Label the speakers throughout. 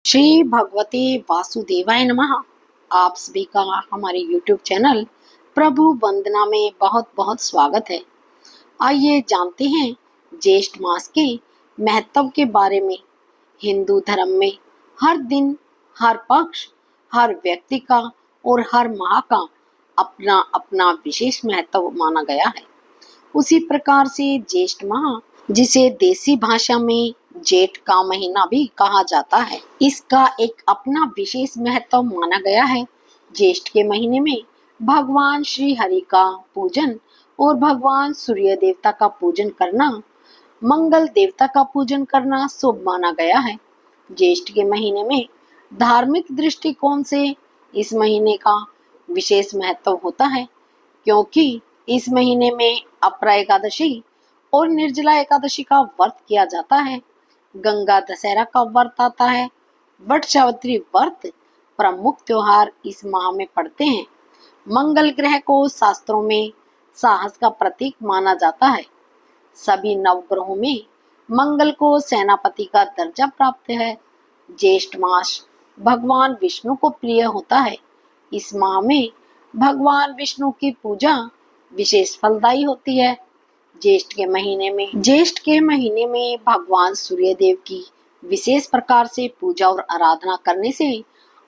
Speaker 1: श्री भगवते वासुदेवाय नमः। आप सभी का हमारे YouTube चैनल प्रभु वंदना में बहुत बहुत स्वागत है। आइए जानते हैं ज्येष्ठ मास के महत्व के बारे में। हिंदू धर्म में हर दिन, हर पक्ष, हर व्यक्ति का और हर माह का अपना अपना विशेष महत्व माना गया है। उसी प्रकार से ज्येष्ठ माह, जिसे देसी भाषा में जेठ का महीना भी कहा जाता है, इसका एक अपना विशेष महत्व माना गया है। ज्येष्ठ के महीने में भगवान श्री हरि का पूजन और भगवान सूर्य देवता का पूजन करना, मंगल देवता का पूजन करना शुभ माना गया है। ज्येष्ठ के महीने में धार्मिक दृष्टिकोण से इस महीने का विशेष महत्व होता है, क्योंकि इस महीने में अपरा एकादशी और निर्जला एकादशी का व्रत किया जाता है। गंगा दशहरा का व्रत आता है। वट सावित्री व्रत प्रमुख त्योहार इस माह में पड़ते हैं। मंगल ग्रह को शास्त्रों में साहस का प्रतीक माना जाता है। सभी नवग्रहों में मंगल को सेनापति का दर्जा प्राप्त है। ज्येष्ठ मास भगवान विष्णु को प्रिय होता है। इस माह में भगवान विष्णु की पूजा विशेष फलदायी होती है। ज्येष्ठ के महीने में भगवान सूर्य देव की विशेष प्रकार से पूजा और आराधना करने से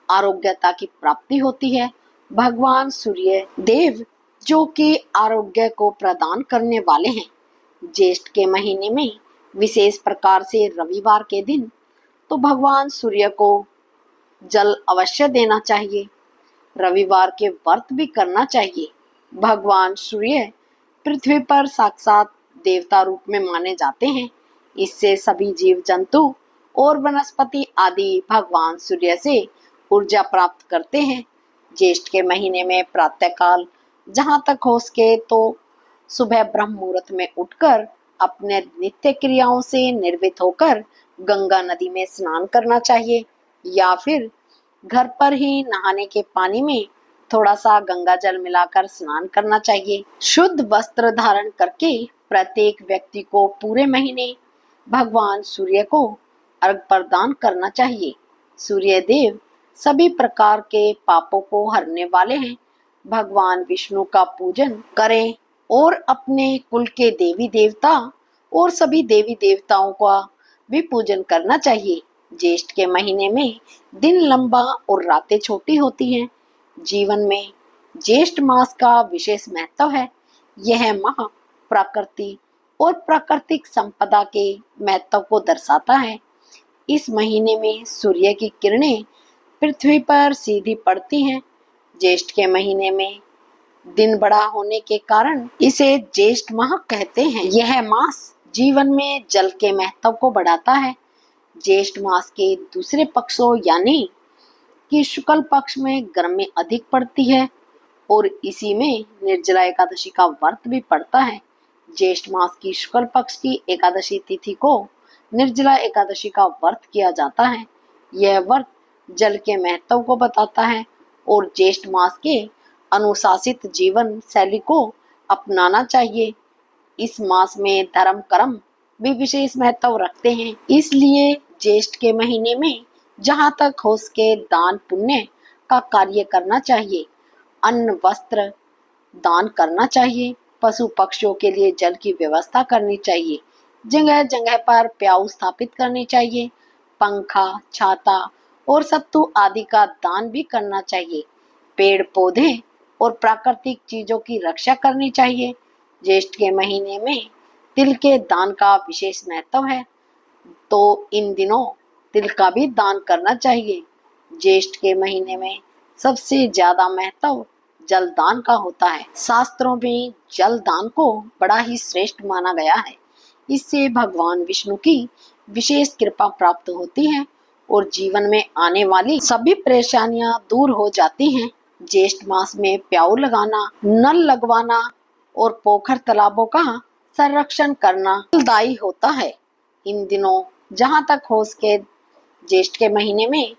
Speaker 1: आरोग्यता की प्राप्ति होती है। भगवान सूर्य देव जो कि आरोग्य को प्रदान करने वाले हैं। ज्येष्ठ के महीने में विशेष प्रकार से रविवार के दिन तो भगवान सूर्य को जल अवश्य देना चाहिए। रविवार के व्रत भी करना चाहिए। भगवान सूर्य पृथ्वी पर साक्षात देवता रूप में माने जाते हैं। इससे सभी जीव जंतु और वनस्पति आदि भगवान सूर्य से ऊर्जा प्राप्त करते हैं। ज्येष्ठ के महीने में प्रातःकाल जहाँ तक हो सके तो सुबह ब्रह्म मुहूर्त में उठकर अपने नित्य क्रियाओं से निर्वृत्त होकर गंगा नदी में स्नान करना चाहिए, या फिर घर पर ही नहाने के पानी में थोड़ा सा गंगा जल मिलाकर स्नान करना चाहिए। शुद्ध वस्त्र धारण करके प्रत्येक व्यक्ति को पूरे महीने भगवान सूर्य को अर्घ प्रदान करना चाहिए। सूर्य देव सभी प्रकार के पापों को हरने वाले हैं। भगवान विष्णु का पूजन करें और अपने कुल के देवी देवता और सभी देवी देवताओं का भी पूजन करना चाहिए। ज्येष्ठ के महीने में दिन लंबा और रातें छोटी होती हैं। जीवन में ज्येष्ठ मास का विशेष महत्व है। यह माह प्रकृति और प्राकृतिक संपदा के महत्व को दर्शाता है। इस महीने में सूर्य की किरणें पृथ्वी पर सीधी पड़ती हैं। ज्येष्ठ के महीने में दिन बड़ा होने के कारण इसे ज्येष्ठ माह कहते हैं। यह मास जीवन में जल के महत्व को बढ़ाता है। ज्येष्ठ मास के दूसरे पक्षों यानी कि शुक्ल पक्ष में गर्मी अधिक पड़ती है और इसी में निर्जला एकादशी का व्रत भी पड़ता है। ज्येष्ठ मास की शुक्ल पक्ष की एकादशी तिथि को निर्जला एकादशी का व्रत किया जाता है। यह व्रत जल के महत्व को बताता है और ज्येष्ठ मास के अनुशासित जीवन शैली को अपनाना चाहिए। इस मास में धर्म कर्म भी विशेष महत्व रखते हैं। इसलिए ज्येष्ठ के महीने में जहाँ तक हो सके दान पुण्य का कार्य करना चाहिए। अन्न वस्त्र दान करना चाहिए। पशु पक्षियों के लिए जल की व्यवस्था करनी चाहिए। जगह जगह पर प्याऊ स्थापित करनी चाहिए। पंखा, छाता और सत्तू आदि का दान भी करना चाहिए। पेड़ पौधे और प्राकृतिक चीजों की रक्षा करनी चाहिए। ज्येष्ठ के महीने में तिल के दान का विशेष महत्व है, तो इन दिनों तिल का भी दान करना चाहिए। ज्येष्ठ के महीने में सबसे ज्यादा महत्व जल दान का होता है। शास्त्रों में जल दान को बड़ा ही श्रेष्ठ माना गया है। इससे भगवान विष्णु की विशेष कृपा प्राप्त होती है और जीवन में आने वाली सभी परेशानियां दूर हो जाती हैं। ज्येष्ठ मास में प्याऊ लगाना, नल लगवाना और पोखर तालाबों का संरक्षण करना फलदायी होता है। इन दिनों जहाँ तक हो सके ज्येष्ठ के महीने में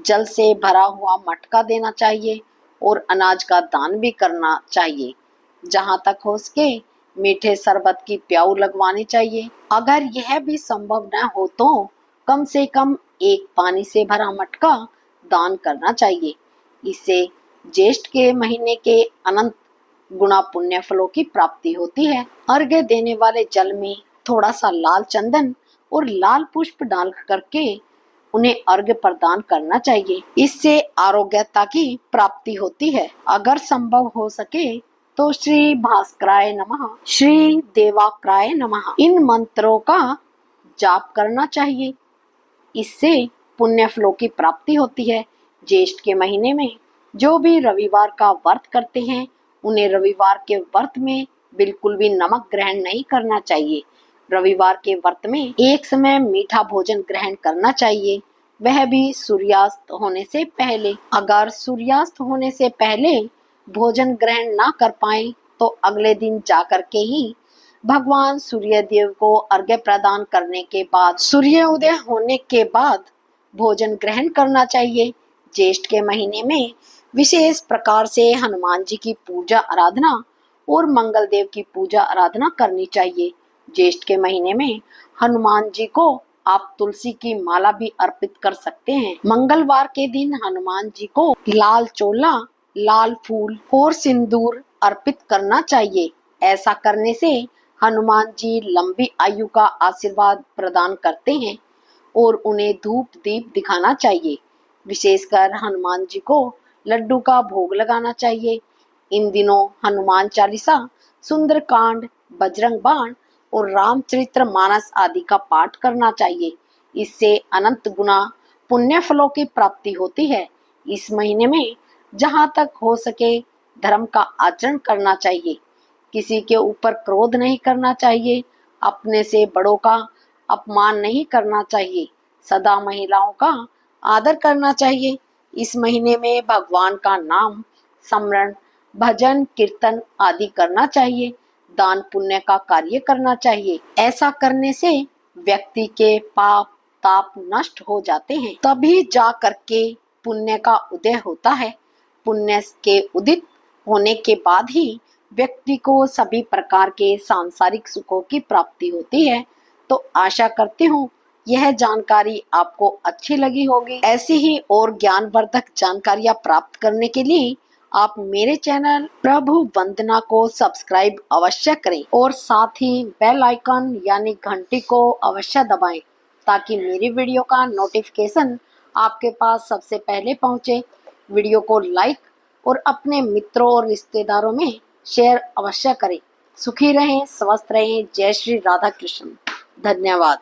Speaker 1: जल से भरा हुआ मटका देना चाहिए और अनाज का दान भी करना चाहिए। जहाँ तक हो सके मीठे शरबत की प्याऊ लगवानी चाहिए। अगर यह भी संभव न हो तो कम से कम एक पानी से भरा मटका दान करना चाहिए। इससे ज्येष्ठ के महीने के अनंत गुना पुण्य फलों की प्राप्ति होती है। अर्घ्य देने वाले जल में थोड़ा सा लाल चंदन और लाल पुष्प डाल करके उन्हें अर्घ्य प्रदान करना चाहिए। इससे आरोग्यता की प्राप्ति होती है। अगर संभव हो सके तो श्री भास्कराय नमः, श्री देवाक्राय नमः इन मंत्रों का जाप करना चाहिए। इससे पुण्य फलों की प्राप्ति होती है। ज्येष्ठ के महीने में जो भी रविवार का व्रत करते हैं उन्हें रविवार के व्रत में बिल्कुल भी नमक ग्रहण नहीं करना चाहिए। रविवार के व्रत में एक समय मीठा भोजन ग्रहण करना चाहिए, वह भी सूर्यास्त होने से पहले। अगर सूर्यास्त होने से पहले भोजन ग्रहण ना कर पाए तो अगले दिन जाकर के ही भगवान सूर्य देव को अर्घ्य प्रदान करने के बाद सूर्योदय होने के बाद भोजन ग्रहण करना चाहिए। ज्येष्ठ के महीने में विशेष प्रकार से हनुमान जी की पूजा आराधना और मंगल देव की पूजा आराधना करनी चाहिए। ज्येष्ठ के महीने में हनुमान जी को आप तुलसी की माला भी अर्पित कर सकते हैं। मंगलवार के दिन हनुमान जी को लाल चोला, लाल फूल और सिंदूर अर्पित करना चाहिए। ऐसा करने से हनुमान जी लंबी आयु का आशीर्वाद प्रदान करते हैं और उन्हें धूप दीप दिखाना चाहिए। विशेषकर हनुमान जी को लड्डू का भोग लगाना चाहिए। इन दिनों हनुमान चालीसा, सुंदरकांड, बजरंग बाण और रामचरित्र मानस आदि का पाठ करना चाहिए। इससे अनंत गुना पुण्य फलों की प्राप्ति होती है। इस महीने में जहाँ तक हो सके धर्म का आचरण करना चाहिए। किसी के ऊपर क्रोध नहीं करना चाहिए। अपने से बड़ों का अपमान नहीं करना चाहिए। सदा महिलाओं का आदर करना चाहिए। इस महीने में भगवान का नाम स्मरण, भजन, कीर्तन आदि करना चाहिए। दान पुण्य का कार्य करना चाहिए। ऐसा करने से व्यक्ति के पाप ताप नष्ट हो जाते हैं। तभी जा करके पुण्य का उदय होता है। पुण्य के उदित होने के बाद ही व्यक्ति को सभी प्रकार के सांसारिक सुखों की प्राप्ति होती है। तो आशा करती हूँ यह जानकारी आपको अच्छी लगी होगी। ऐसी ही और ज्ञानवर्धक जानकारियाँ प्राप्त करने के लिए आप मेरे चैनल प्रभु वंदना को सब्सक्राइब अवश्य करें और साथ ही बेल आइकन यानी घंटी को अवश्य दबाएं ताकि मेरी वीडियो का नोटिफिकेशन आपके पास सबसे पहले पहुंचे। वीडियो को लाइक और अपने मित्रों और रिश्तेदारों में शेयर अवश्य करें। सुखी रहें, स्वस्थ रहें। जय श्री राधा कृष्ण। धन्यवाद।